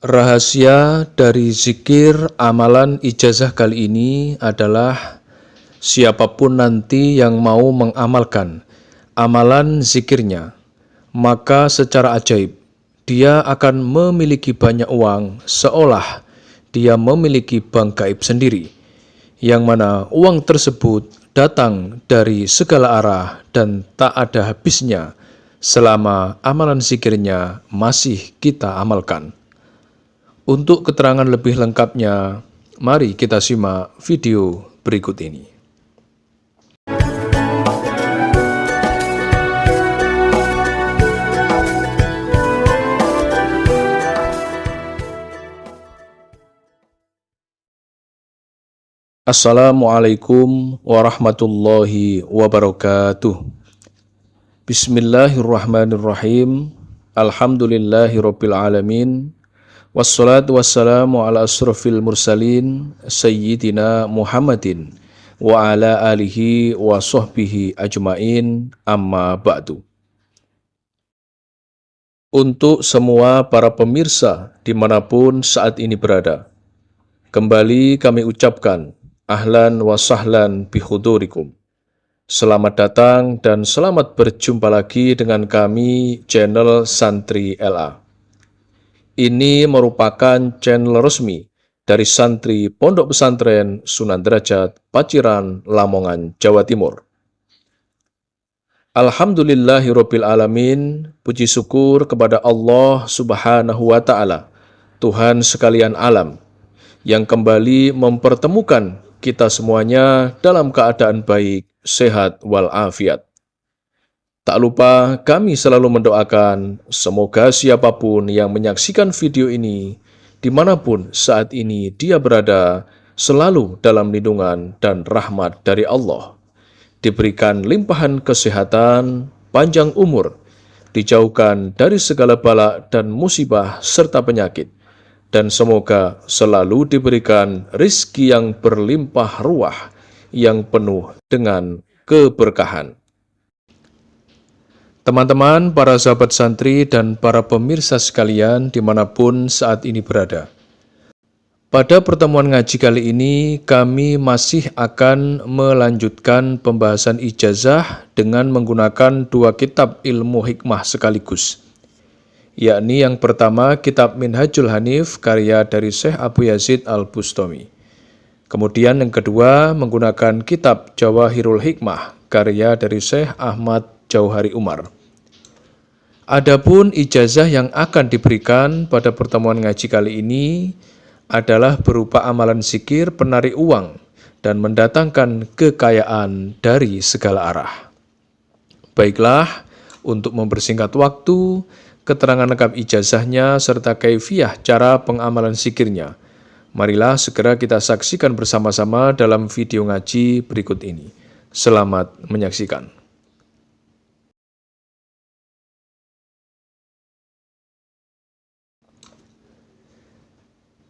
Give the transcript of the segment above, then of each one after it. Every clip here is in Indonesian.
Rahasia dari zikir amalan ijazah kali ini adalah siapapun nanti yang mau mengamalkan amalan zikirnya, maka secara ajaib dia akan memiliki banyak uang seolah dia memiliki bank gaib sendiri, yang mana uang tersebut datang dari segala arah dan tak ada habisnya selama amalan zikirnya masih kita amalkan. Untuk keterangan lebih lengkapnya, mari kita simak video berikut ini. Assalamualaikum warahmatullahi wabarakatuh. Bismillahirrahmanirrahim. Alhamdulillahirabbil alamin. Wassalatu wassalamu ala asrafil mursalin Sayyidina Muhammadin wa ala alihi wa sahbihi ajmain, amma ba'du. Untuk semua para pemirsa dimanapun saat ini berada, kembali kami ucapkan ahlan wa sahlan bihudurikum. Selamat datang dan selamat berjumpa lagi dengan kami, channel Santri LA. Ini merupakan channel resmi dari santri Pondok Pesantren Sunan Derajat, Paciran, Lamongan, Jawa Timur. Alhamdulillahirabbil alamin, puji syukur kepada Allah Subhanahu wa Ta'ala, Tuhan sekalian alam, yang kembali mempertemukan kita semuanya dalam keadaan baik, sehat walafiat. Tak lupa kami selalu mendoakan semoga siapapun yang menyaksikan video ini dimanapun saat ini dia berada selalu dalam lindungan dan rahmat dari Allah, diberikan limpahan kesehatan, panjang umur, dijauhkan dari segala bala dan musibah serta penyakit, dan semoga selalu diberikan rizki yang berlimpah ruah yang penuh dengan keberkahan. Teman-teman, para sahabat santri dan para pemirsa sekalian dimanapun saat ini berada. Pada pertemuan ngaji kali ini, kami masih akan melanjutkan pembahasan ijazah dengan menggunakan dua kitab ilmu hikmah sekaligus. Yakni yang pertama, kitab Minhajul Hanif, karya dari Syekh Abu Yazid Al-Bustami. Kemudian yang kedua, menggunakan kitab Jawahirul Hikmah, karya dari Syekh Ahmad Jauhari Umar. Adapun ijazah yang akan diberikan pada pertemuan ngaji kali ini adalah berupa amalan zikir penarik uang dan mendatangkan kekayaan dari segala arah. Baiklah, untuk mempersingkat waktu, keterangan lengkap ijazahnya serta kaifiyah cara pengamalan zikirnya, marilah segera kita saksikan bersama-sama dalam video ngaji berikut ini. Selamat menyaksikan.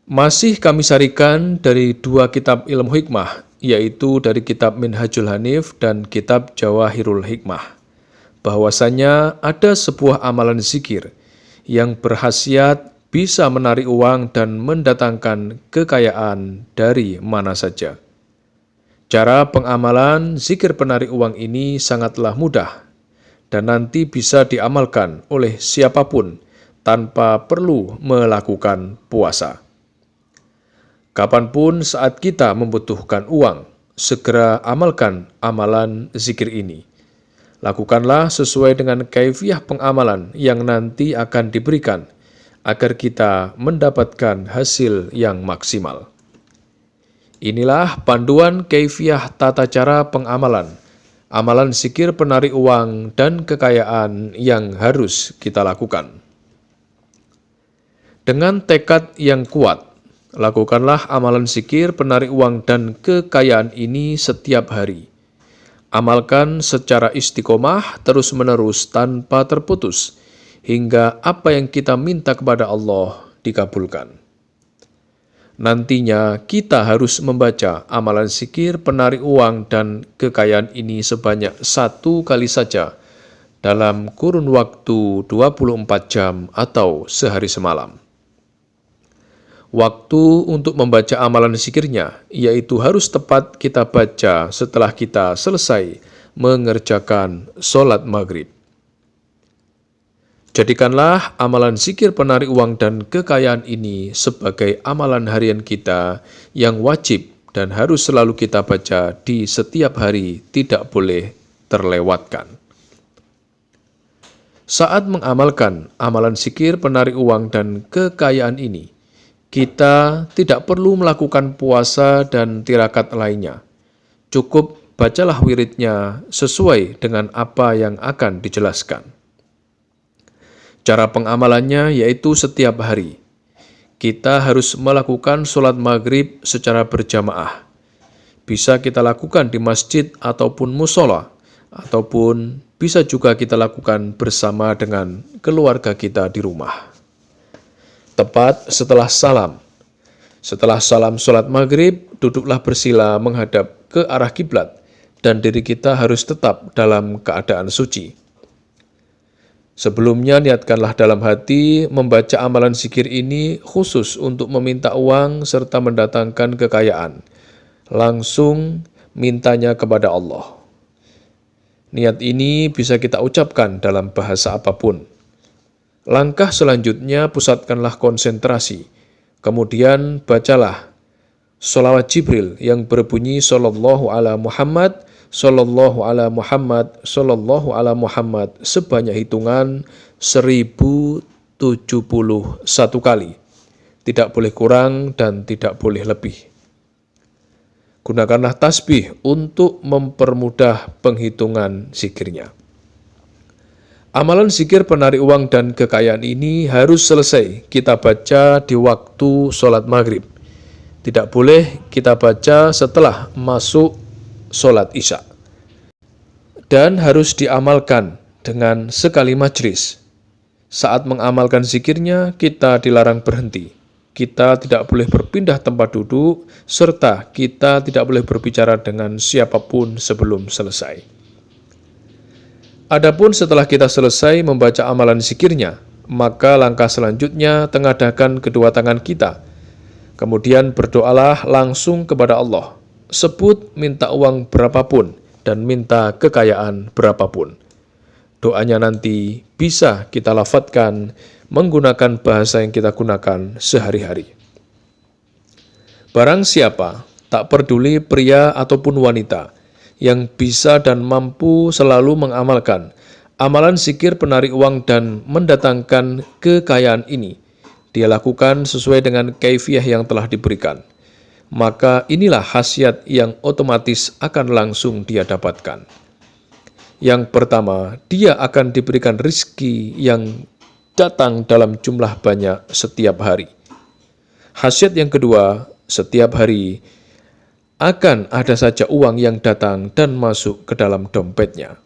Masih kami sarikan dari dua kitab ilmu hikmah, yaitu dari kitab Minhajul Hanif dan kitab Jawahirul Hikmah, bahwasanya ada sebuah amalan zikir yang berkhasiat bisa menarik uang dan mendatangkan kekayaan dari mana saja. Cara pengamalan zikir penarik uang ini sangatlah mudah dan nanti bisa diamalkan oleh siapapun tanpa perlu melakukan puasa. Kapanpun saat kita membutuhkan uang, segera amalkan amalan zikir ini. Lakukanlah sesuai dengan kaifiyah pengamalan yang nanti akan diberikan, agar kita mendapatkan hasil yang maksimal. Inilah panduan kaifiyah tata cara pengamalan, amalan zikir penarik uang dan kekayaan yang harus kita lakukan. Dengan tekad yang kuat, lakukanlah amalan zikir penarik uang dan kekayaan ini setiap hari. Amalkan secara istiqomah terus-menerus tanpa terputus, hingga apa yang kita minta kepada Allah dikabulkan. Nantinya kita harus membaca amalan zikir penarik uang dan kekayaan ini sebanyak 1 kali saja dalam kurun waktu 24 jam atau sehari semalam. Waktu untuk membaca amalan zikirnya, yaitu harus tepat kita baca setelah kita selesai mengerjakan sholat maghrib. Jadikanlah amalan zikir penarik uang dan kekayaan ini sebagai amalan harian kita yang wajib dan harus selalu kita baca di setiap hari, tidak boleh terlewatkan. Saat mengamalkan amalan zikir penarik uang dan kekayaan ini, kita tidak perlu melakukan puasa dan tirakat lainnya. Cukup bacalah wiridnya sesuai dengan apa yang akan dijelaskan. Cara pengamalannya yaitu setiap hari. Kita harus melakukan sholat maghrib secara berjamaah. Bisa kita lakukan di masjid ataupun musola, ataupun bisa juga kita lakukan bersama dengan keluarga kita di rumah. Tepat setelah salam. Setelah salam sholat maghrib, duduklah bersila menghadap ke arah kiblat dan diri kita harus tetap dalam keadaan suci. Sebelumnya niatkanlah dalam hati membaca amalan zikir ini khusus untuk meminta uang serta mendatangkan kekayaan. Langsung mintanya kepada Allah. Niat ini bisa kita ucapkan dalam bahasa apapun. Langkah selanjutnya pusatkanlah konsentrasi. Kemudian bacalah sholawat Jibril yang berbunyi Sallallahu ala Muhammad, Sallallahu ala Muhammad, Sallallahu ala Muhammad sebanyak hitungan 1071 kali. Tidak boleh kurang dan tidak boleh lebih. Gunakanlah tasbih untuk mempermudah penghitungan zikirnya. Amalan zikir penarik uang dan kekayaan ini harus selesai kita baca di waktu sholat maghrib. Tidak boleh kita baca setelah masuk sholat isya. Dan harus diamalkan dengan sekali majlis. Saat mengamalkan zikirnya, kita dilarang berhenti. Kita tidak boleh berpindah tempat duduk, serta kita tidak boleh berbicara dengan siapapun sebelum selesai. Adapun setelah kita selesai membaca amalan zikirnya, maka langkah selanjutnya tengadahkan kedua tangan kita. Kemudian berdoalah langsung kepada Allah. Sebut minta uang berapapun dan minta kekayaan berapapun. Doanya nanti bisa kita lafadzkan menggunakan bahasa yang kita gunakan sehari-hari. Barang siapa, tak peduli pria ataupun wanita, yang bisa dan mampu selalu mengamalkan amalan zikir penarik uang dan mendatangkan kekayaan ini, dia lakukan sesuai dengan kaifiyah yang telah diberikan. Maka inilah khasiat yang otomatis akan langsung dia dapatkan. Yang pertama, dia akan diberikan rizki yang datang dalam jumlah banyak setiap hari. Khasiat yang kedua, setiap hari akan ada saja uang yang datang dan masuk ke dalam dompetnya.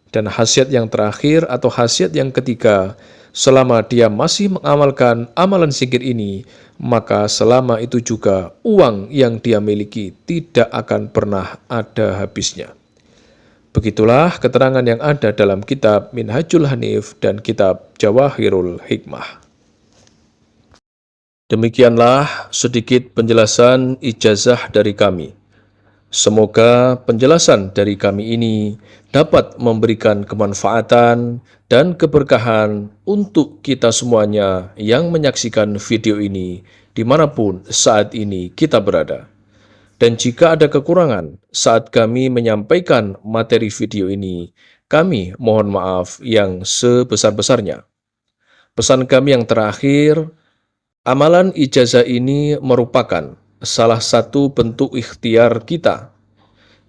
Dan khasiat yang terakhir atau khasiat yang ketiga, selama dia masih mengamalkan amalan zikir ini, maka selama itu juga uang yang dia miliki tidak akan pernah ada habisnya. Begitulah keterangan yang ada dalam kitab Minhajul Hanif dan kitab Jawahirul Hikmah. Demikianlah sedikit penjelasan ijazah dari kami. Semoga penjelasan dari kami ini dapat memberikan kemanfaatan dan keberkahan untuk kita semuanya yang menyaksikan video ini dimanapun saat ini kita berada. Dan jika ada kekurangan saat kami menyampaikan materi video ini, kami mohon maaf yang sebesar-besarnya. Pesan kami yang terakhir, amalan ijazah ini merupakan salah satu bentuk ikhtiar kita,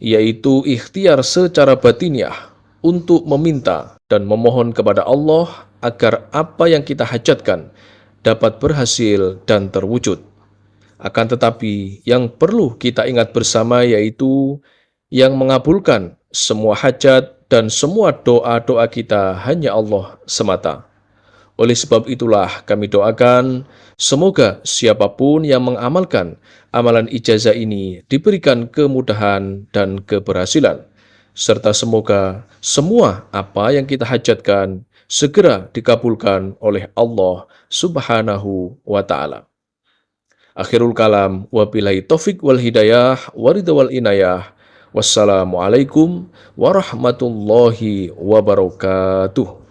yaitu ikhtiar secara batiniah untuk meminta dan memohon kepada Allah agar apa yang kita hajatkan dapat berhasil dan terwujud. Akan tetapi yang perlu kita ingat bersama yaitu yang mengabulkan semua hajat dan semua doa-doa kita hanya Allah semata. Oleh sebab itulah kami doakan semoga siapapun yang mengamalkan amalan ijazah ini diberikan kemudahan dan keberhasilan. Serta semoga semua apa yang kita hajatkan segera dikabulkan oleh Allah Subhanahu wa Ta'ala. Akhirul kalam, wabillahi taufik wal hidayah, waridha wal inayah. Wassalamualaikum warahmatullahi wabarakatuh.